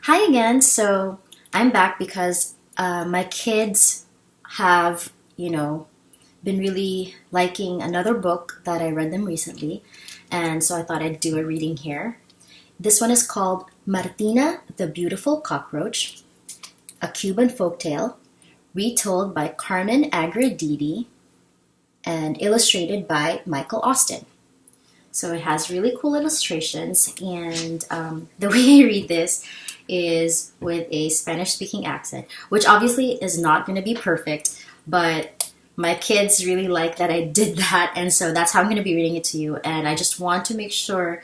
Hi again. So I'm back because my kids have, been really liking another book that I read them recently. And so I thought I'd do a reading here. This one is called Martina the Beautiful Cockroach, a Cuban folktale, retold by Carmen Agra Deedy and illustrated by Michael Austin. So it has really cool illustrations, and the way I read this is with a Spanish-speaking accent, which obviously is not going to be perfect, but my kids really like that I did that, and so that's how I'm going to be reading it to you. And I just want to make sure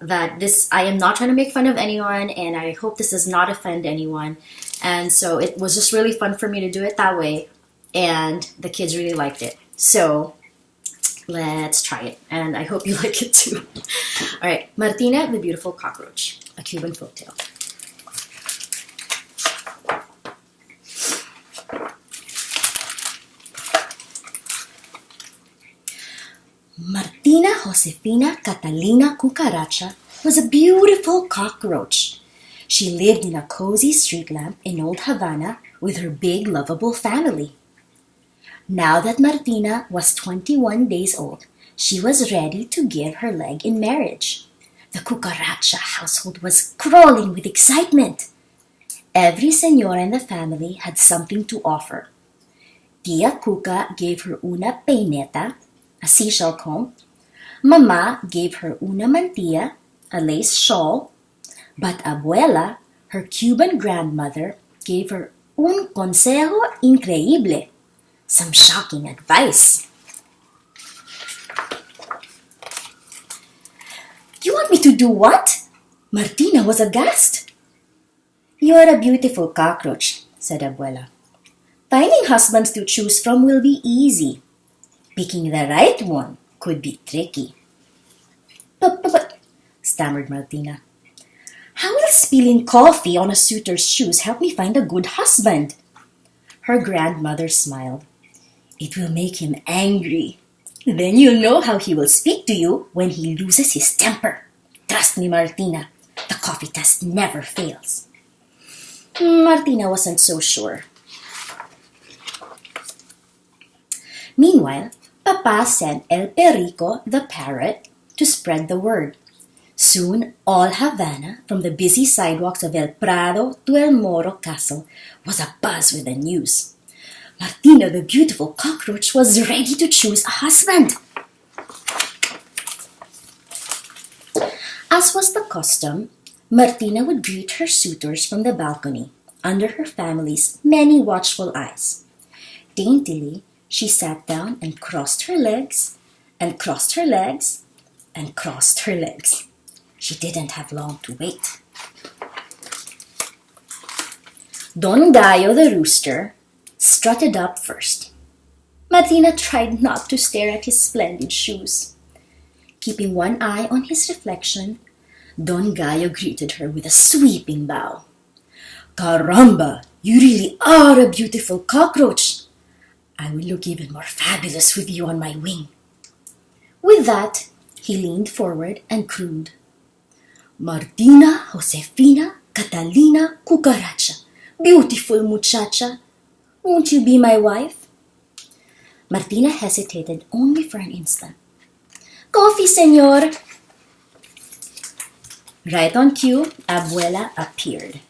that I am not trying to make fun of anyone, and I hope this does not offend anyone. And so it was just really fun for me to do it that way, and the kids really liked it. So let's try it, and I hope you like it too. All right, Martina the Beautiful Cockroach, a Cuban folktale. Martina Josefina Catalina Cucaracha was a beautiful cockroach. She lived in a cozy street lamp in Old Havana with her big, lovable family. Now that Martina was 21 days old, she was ready to give her leg in marriage. The Cucaracha household was crawling with excitement. Every señora in the family had something to offer. Tia Cuca gave her una peineta, a seashell comb. Mama gave her una mantilla, a lace shawl. But Abuela, her Cuban grandmother, gave her un consejo increíble, some shocking advice. You want me to do what? Martina was aghast. You are a beautiful cockroach, said Abuela. Finding husbands to choose from will be easy. Picking the right one could be tricky. But, stammered Martina. How will spilling coffee on a suitor's shoes help me find a good husband? Her grandmother smiled. It will make him angry. Then you'll know how he will speak to you when he loses his temper. Trust me, Martina. The coffee test never fails. Martina wasn't so sure. Meanwhile, Papa sent El Perico, the parrot, to spread the word. Soon, all Havana, from the busy sidewalks of El Prado to El Moro Castle, was abuzz with the news. Martina the Beautiful Cockroach was ready to choose a husband. As was the custom, Martina would greet her suitors from the balcony, under her family's many watchful eyes. Daintily, she sat down and crossed her legs, and crossed her legs, and crossed her legs. She didn't have long to wait. Don Gallo the rooster strutted up first. Martina tried not to stare at his splendid shoes. Keeping one eye on his reflection, Don Gallo greeted her with a sweeping bow. Caramba, you really are a beautiful cockroach. I will look even more fabulous with you on my wing. With that, he leaned forward and crooned, Martina Josefina Catalina Cucaracha, beautiful muchacha, won't you be my wife? Martina hesitated only for an instant. Coffee, señor. Right on cue, Abuela appeared.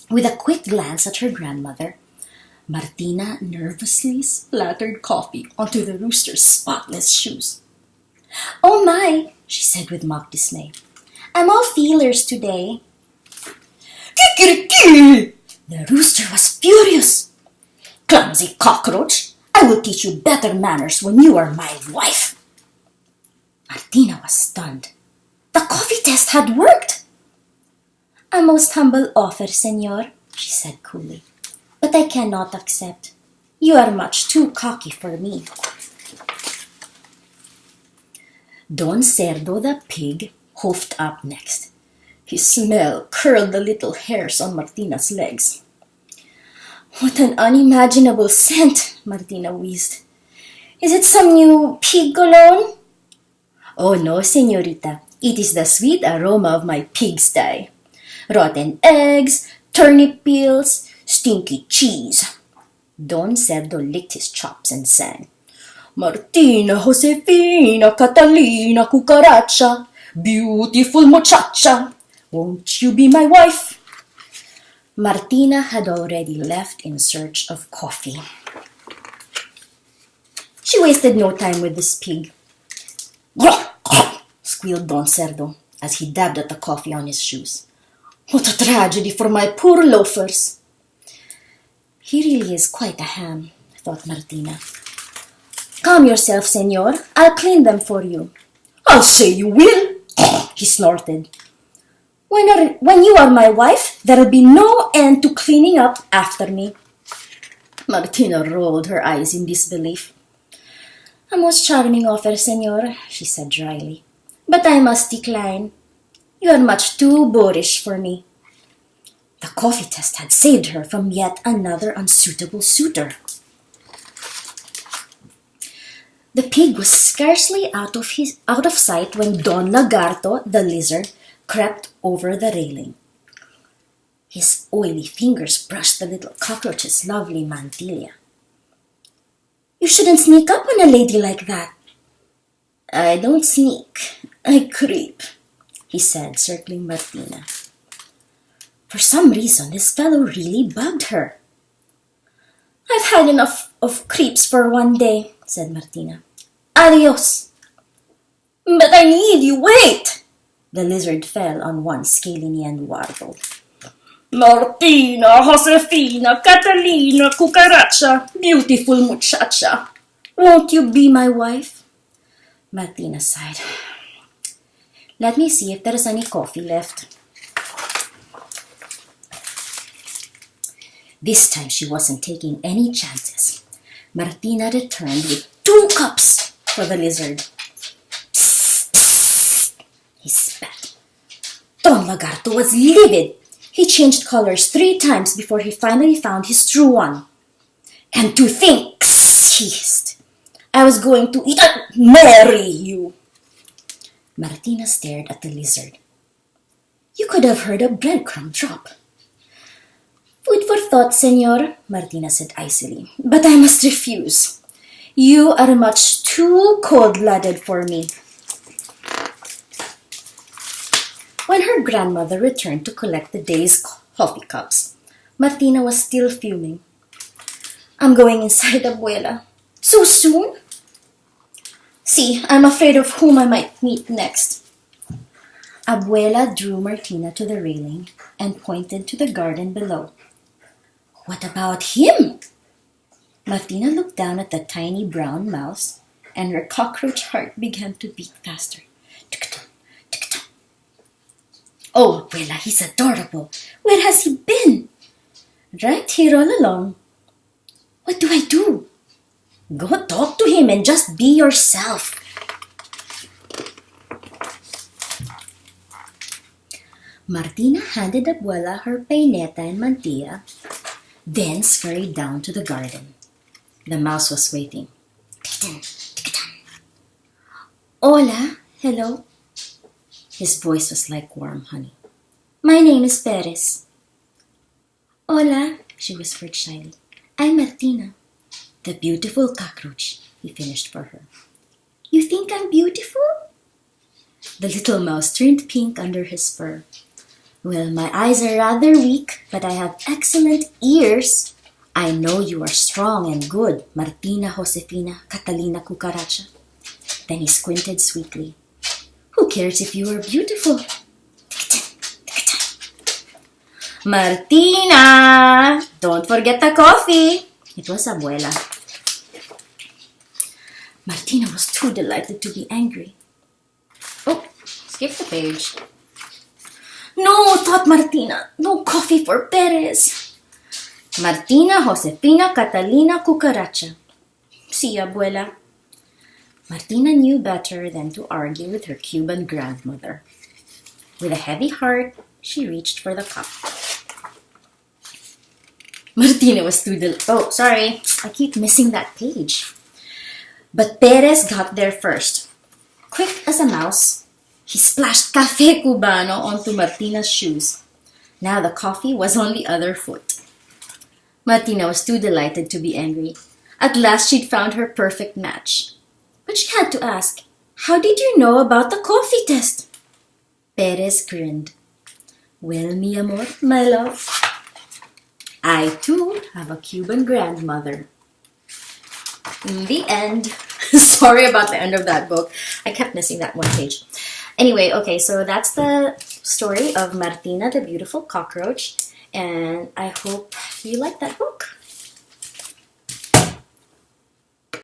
With a quick glance at her grandmother, Martina nervously splattered coffee onto the rooster's spotless shoes. Oh my, she said with mock dismay. I'm all feelers today. Kikiriki! The rooster was furious. Clumsy cockroach, I will teach you better manners when you are my wife. Martina was stunned. The coffee test had worked. A most humble offer, señor, she said coolly. But I cannot accept. You are much too cocky for me. Don Cerdo the pig hoofed up next. His smell curled the little hairs on Martina's legs. What an unimaginable scent, Martina wheezed. Is it some new pig cologne? Oh no, señorita. It is the sweet aroma of my pigsty. rotten eggs, turnip peels, stinky cheese. Don Cerdo licked his chops and sang, Martina, Josefina, Catalina, Cucaracha, beautiful muchacha, won't you be my wife? Martina had already left in search of coffee. She wasted no time with this pig. Squealed Don Cerdo as he dabbed at the coffee on his shoes. What a tragedy for my poor loafers. He really is quite a ham, thought Martina. Calm yourself, senor. I'll clean them for you. I'll say you will, he snorted. When you are my wife, there'll be no end to cleaning up after me. Martina rolled her eyes in disbelief. A most charming offer, senor, she said dryly. But I must decline. You are much too boorish for me. The coffee test had saved her from yet another unsuitable suitor. The pig was scarcely out of sight when Don Lagarto, the lizard, crept over the railing. His oily fingers brushed the little cockroach's lovely mantilla. You shouldn't sneak up on a lady like that. I don't sneak, I creep, he said, circling Martina. For some reason, this fellow really bugged her. I've had enough of creeps for one day, said Martina. Adios. But I need you, wait! The lizard fell on one scaly knee and warbled. Martina, Josefina, Catalina, Cucaracha, beautiful muchacha. Won't you be my wife? Martina sighed. Let me see if there is any coffee left. This time she wasn't taking any chances. Martina returned with 2 cups for the lizard. Psst, psst, he spat. Don Lagarto was livid. He changed colors 3 times before he finally found his true one. And to think, he hissed, I was going to marry you. Martina stared at the lizard. You could have heard a breadcrumb drop. Food for thought, senor, Martina said icily, but I must refuse. You are much too cold-blooded for me. When her grandmother returned to collect the day's coffee cups, Martina was still fuming. I'm going inside, Abuela. So soon? See, I'm afraid of whom I might meet next. Abuela drew Martina to the railing and pointed to the garden below. What about him? Martina looked down at the tiny brown mouse, and her cockroach heart began to beat faster. Tick-tock, tick-tock. Oh, Abuela, he's adorable. Where has he been? Right here all along. What do I do? Go talk to him and just be yourself. Martina handed Abuela her peineta and mantilla, then scurried down to the garden. The mouse was waiting. Hola, hello. His voice was like warm honey. My name is Perez. Hola, she whispered shyly. I'm Martina, the beautiful cockroach, he finished for her. You think I'm beautiful? The little mouse turned pink under his fur. Well, my eyes are rather weak, but I have excellent ears. I know you are strong and good, Martina, Josefina, Catalina, Cucaracha. Then he squinted sweetly. Who cares if you are beautiful? Martina! Don't forget the coffee! It was Abuela. Martina was too delighted to be angry. Oh, skip the page. No, thought Martina. No coffee for Perez. Martina, Josefina, Catalina, Cucaracha. See, Abuela. Martina knew better than to argue with her Cuban grandmother. With a heavy heart, she reached for the cup. Martina was too Oh, sorry. I keep missing that page. But Perez got there first. Quick as a mouse, he splashed Café Cubano onto Martina's shoes. Now the coffee was on the other foot. Martina was too delighted to be angry. At last she'd found her perfect match. But she had to ask, "How did you know about the coffee test?" Perez grinned. "Well, mi amor, my love, I too have a Cuban grandmother." In the end, sorry about the end of that book. I kept missing that one page. Anyway, okay, so that's the story of Martina the Beautiful Cockroach, and I hope you like that book.